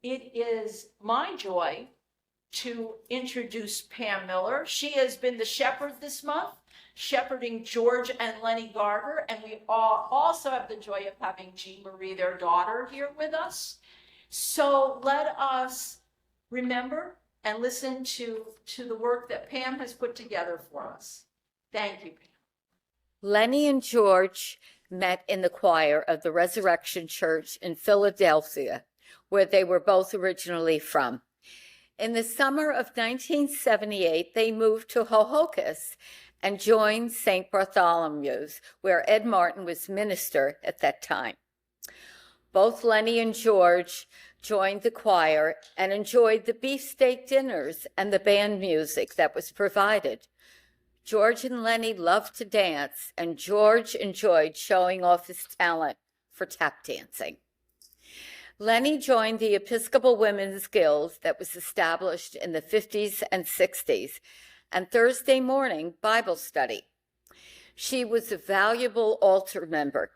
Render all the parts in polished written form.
it is my joy to introduce Pam Miller. She has been the shepherd this month, shepherding George and Lennie Garver, and we all also have the joy of having Jean Marie, their daughter, here with us. So let us remember and listen to the work that Pam has put together for us. Thank you, Pam. Lennie and George met in the choir of the Resurrection Church in Philadelphia, where they were both originally from. In the summer of 1978, they moved to Ho Ho Kus and joined St. Bartholomew's, where Ed Martin was minister at that time. Both Lennie and George joined the choir and enjoyed the beefsteak dinners and the band music that was provided. George and Lennie loved to dance, and George enjoyed showing off his talent for tap dancing. Lennie joined the Episcopal Women's Guild that was established in the 50s and 60s, and Thursday morning Bible study. She was a valuable altar member.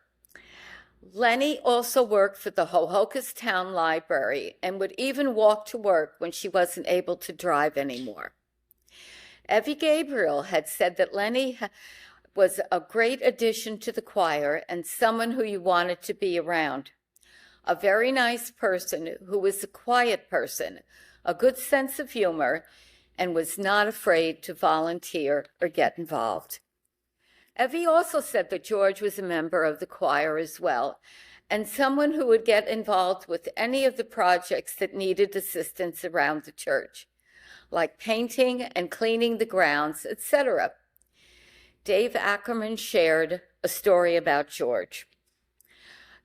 Lennie also worked for the Ho Ho Kus Town Library and would even walk to work when she wasn't able to drive anymore. Evie Gabriel had said that Lennie was a great addition to the choir and someone who you wanted to be around. A very nice person who was a quiet person, a good sense of humor, and was not afraid to volunteer or get involved. Evie also said that George was a member of the choir as well, and someone who would get involved with any of the projects that needed assistance around the church, like painting and cleaning the grounds, etc. Dave Ackerman shared a story about George.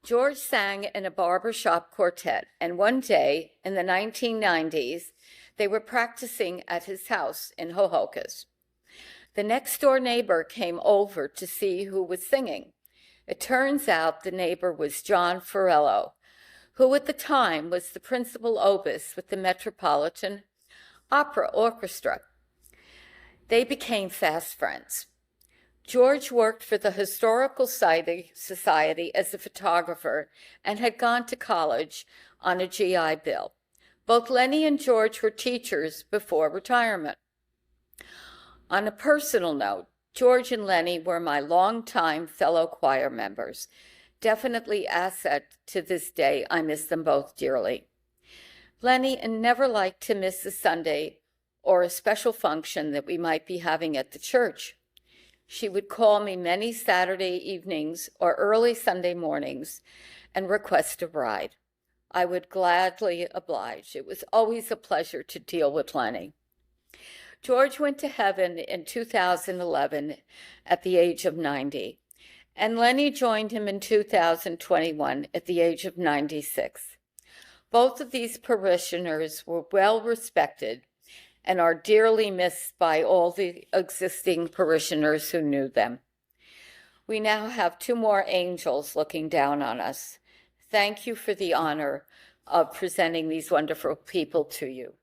George sang in a barbershop quartet, and one day in the 1990s, they were practicing at his house in Ho Ho Kus. The next-door neighbor came over to see who was singing. It turns out the neighbor was John Ferrillo, who at the time was the principal obist with the Metropolitan Opera Orchestra. They became fast friends. George worked for the Historical Society as a photographer and had gone to college on a GI Bill. Both Lennie and George were teachers before retirement. On a personal note, George and Lennie were my longtime fellow choir members. Definitely asset to this day. I miss them both dearly. Lennie never liked to miss a Sunday or a special function that we might be having at the church. She would call me many Saturday evenings or early Sunday mornings and request a ride. I would gladly oblige. It was always a pleasure to deal with Lennie. George went to heaven in 2011 at the age of 90, and Lennie joined him in 2021 at the age of 96. Both of these parishioners were well respected and are dearly missed by all the existing parishioners who knew them. We now have two more angels looking down on us. Thank you for the honor of presenting these wonderful people to you.